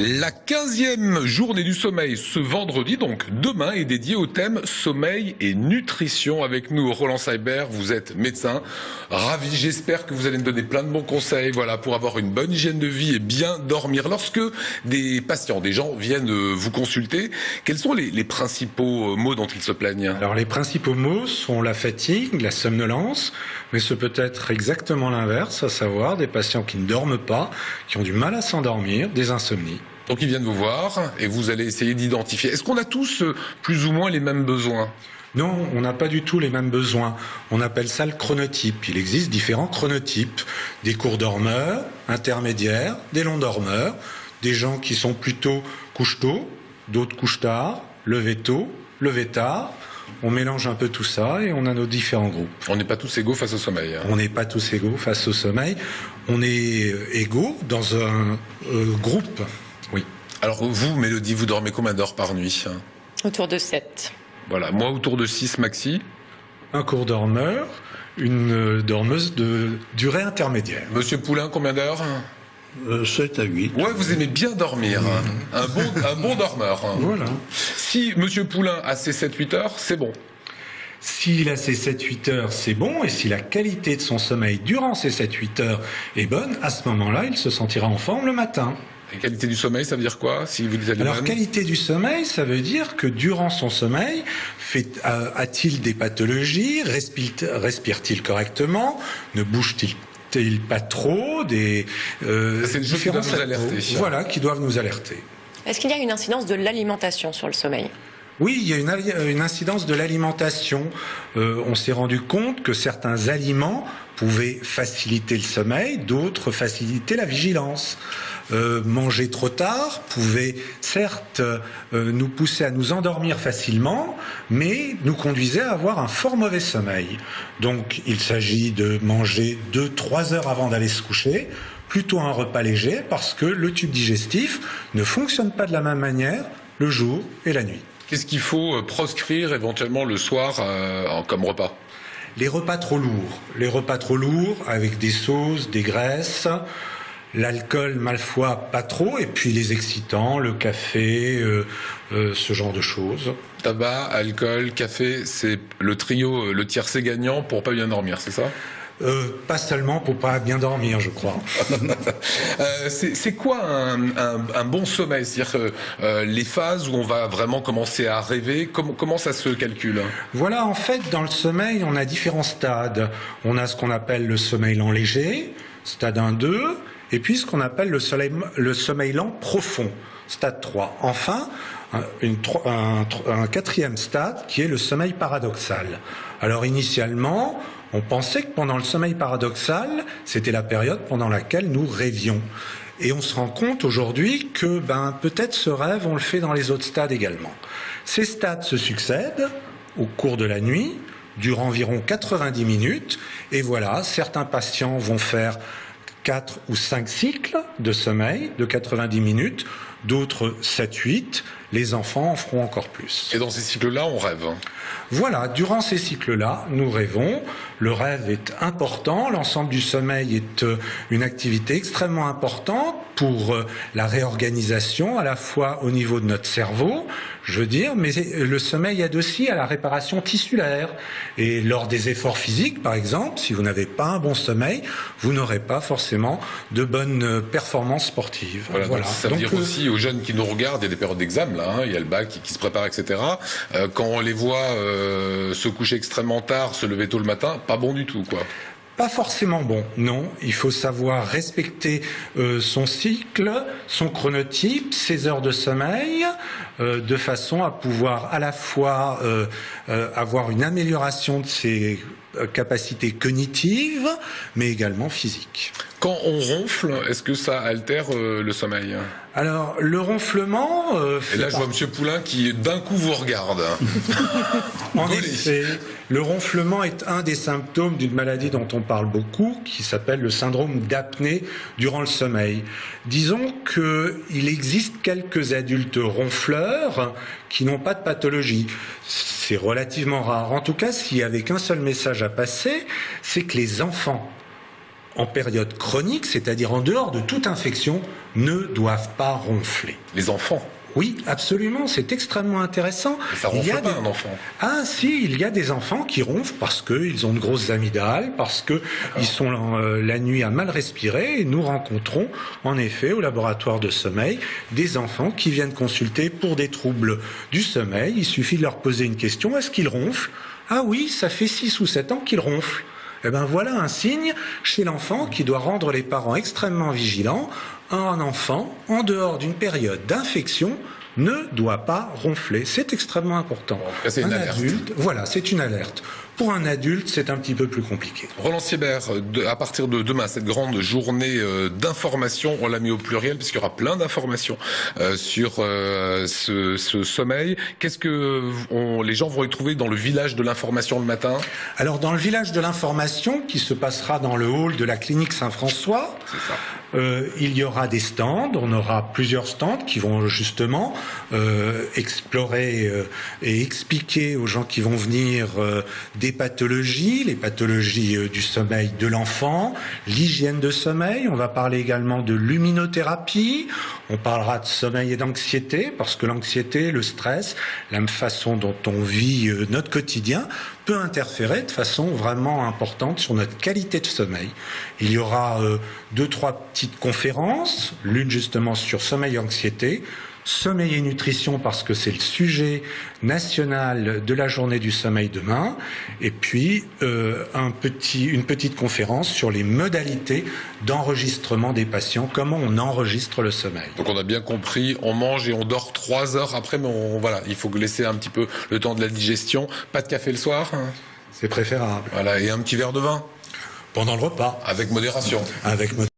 La 15e journée du sommeil ce vendredi, donc demain, est dédiée au thème sommeil et nutrition. Avec nous, Roland Seibert, vous êtes médecin. Ravi, j'espère que vous allez me donner plein de bons conseils, voilà, pour avoir une bonne hygiène de vie et bien dormir. Lorsque des patients, des gens viennent vous consulter, quels sont les principaux maux dont ils se plaignent? Alors les principaux maux sont la fatigue, la somnolence, mais ce peut être exactement l'inverse, à savoir des patients qui ne dorment pas, qui ont du mal à s'endormir, des insomnies. Donc ils viennent vous voir et vous allez essayer d'identifier. Est-ce qu'on a tous plus ou moins les mêmes besoins? Non, on n'a pas du tout les mêmes besoins. On appelle ça le chronotype. Il existe différents chronotypes. Des courts dormeurs, intermédiaires, des longs dormeurs, des gens qui sont plutôt couche tôt, d'autres couche tard, lever tôt, lever tard. On mélange un peu tout ça et on a nos différents groupes. On n'est pas tous égaux face au sommeil. On n'est pas tous égaux face au sommeil. On est égaux dans un groupe. Oui. Alors vous, Mélodie, vous dormez combien d'heures par nuit? Autour de 7. Voilà, moi autour de 6 maxi. Un court dormeur, une dormeuse de durée intermédiaire. Monsieur Poulain, combien d'heures? 7 à 8. Ouais, vous aimez bien dormir. Un bon dormeur. Voilà. Si Monsieur Poulain a ses 7-8 heures, c'est bon. S'il a ses 7-8 heures, c'est bon, et si la qualité de son sommeil durant ces 7-8 heures est bonne, à ce moment-là, il se sentira en forme le matin. Et qualité du sommeil, ça veut dire quoi, si vous dites Alors, qualité du sommeil, ça veut dire que durant son sommeil, a-t-il des pathologies, respire-t-il correctement, ne bouge-t-il pas trop, c'est des choses qui doivent nous alerter. Voilà, qui doivent nous alerter. Est-ce qu'il y a une incidence de l'alimentation sur le sommeil? Oui, il y a une incidence de l'alimentation. On s'est rendu compte que certains aliments pouvaient faciliter le sommeil, d'autres faciliter la vigilance. Manger trop tard pouvait certes nous pousser à nous endormir facilement, mais nous conduisait à avoir un fort mauvais sommeil. Donc il s'agit de manger 2-3 heures avant d'aller se coucher, plutôt un repas léger, parce que le tube digestif ne fonctionne pas de la même manière le jour et la nuit. Qu'est-ce qu'il faut proscrire éventuellement le soir comme repas? Les repas trop lourds. Les repas trop lourds avec des sauces, des graisses, l'alcool, malfois, pas trop, et puis les excitants, le café, ce genre de choses. Tabac, alcool, café, c'est le trio, le tiercé gagnant pour pas bien dormir, c'est ça? Pas seulement pour pas bien dormir, je crois. C'est quoi un bon sommeil? C'est-à-dire les phases où on va vraiment commencer à rêver, comment ça se calcule? Voilà, en fait, dans le sommeil, on a différents stades. On a ce qu'on appelle le sommeil lent léger, stade 1-2, et puis ce qu'on appelle le sommeil lent profond, stade 3. Enfin, un quatrième stade qui est le sommeil paradoxal. Alors initialement, on pensait que pendant le sommeil paradoxal, c'était la période pendant laquelle nous rêvions. Et on se rend compte aujourd'hui que peut-être ce rêve, on le fait dans les autres stades également. Ces stades se succèdent au cours de la nuit, durant environ 90 minutes. Et voilà, certains patients vont faire 4 ou 5 cycles de sommeil de 90 minutes, d'autres 7-8. Les enfants en feront encore plus. Et dans ces cycles-là, on rêve? Voilà, durant ces cycles-là, nous rêvons. Le rêve est important. L'ensemble du sommeil est une activité extrêmement importante pour la réorganisation, à la fois au niveau de notre cerveau, je veux dire, mais le sommeil aide aussi à la réparation tissulaire. Et lors des efforts physiques, par exemple, si vous n'avez pas un bon sommeil, vous n'aurez pas forcément de bonnes performances sportives. Voilà. Donc ça veut dire aussi aux jeunes qui nous regardent, il y a des périodes d'examen là, il y a le bac qui se prépare, etc. Quand on les voit se coucher extrêmement tard, se lever tôt le matin, pas bon du tout, quoi. Pas forcément bon, non. Il faut savoir respecter son cycle, son chronotype, ses heures de sommeil, de façon à pouvoir à la fois avoir une amélioration de ses capacités cognitives, mais également physiques. Quand on ronfle, est-ce que ça altère le sommeil? Alors, le ronflement... Et là, je vois Monsieur Poulain qui, d'un coup, vous regarde. En effet, le ronflement est un des symptômes d'une maladie dont on parle beaucoup, qui s'appelle le syndrome d'apnée durant le sommeil. Disons qu'il existe quelques adultes ronfleurs qui n'ont pas de pathologie. C'est relativement rare. En tout cas, s'il n'y avait qu'un seul message à passer, c'est que les enfants en période chronique, c'est-à-dire en dehors de toute infection, ne doivent pas ronfler. Les enfants. Oui, absolument, c'est extrêmement intéressant. Mais ça ronfle pas, un enfant. Ah si, il y a des enfants qui ronflent parce qu'ils ont de grosses amygdales, parce qu'ils sont la nuit à mal respirer. Et nous rencontrons en effet au laboratoire de sommeil des enfants qui viennent consulter pour des troubles du sommeil. Il suffit de leur poser une question, est-ce qu'ils ronflent? Ah oui, ça fait 6 ou 7 ans qu'ils ronflent. Eh ben voilà un signe chez l'enfant qui doit rendre les parents extrêmement vigilants. Un enfant, en dehors d'une période d'infection, ne doit pas ronfler. C'est extrêmement important. C'est une alerte. Adulte, voilà, c'est une alerte. Pour un adulte, c'est un petit peu plus compliqué. Roland Siebert, à partir de demain, cette grande journée d'information, on l'a mis au pluriel puisqu'il y aura plein d'informations sur ce sommeil. Qu'est-ce que les gens vont y trouver dans le village de l'information le matin? Alors dans le village de l'information, qui se passera dans le hall de la clinique Saint-François, il y aura des stands, on aura plusieurs stands qui vont justement explorer et expliquer aux gens qui vont venir des pathologies, les pathologies du sommeil de l'enfant, l'hygiène de sommeil, on va parler également de luminothérapie, on parlera de sommeil et d'anxiété, parce que l'anxiété, le stress, la façon dont on vit notre quotidien peut interférer de façon vraiment importante sur notre qualité de sommeil. Il y aura 2-3 petites conférences, l'une justement sur sommeil et anxiété, sommeil et nutrition parce que c'est le sujet national de la journée du sommeil demain, et puis une petite conférence sur les modalités d'enregistrement des patients, comment on enregistre le sommeil. Donc on a bien compris, on mange et on dort 3 heures après, mais voilà, il faut laisser un petit peu le temps de la digestion. Pas de café le soir, hein. C'est préférable. Voilà, et un petit verre de vin. Pendant le repas. Avec modération. Avec modération.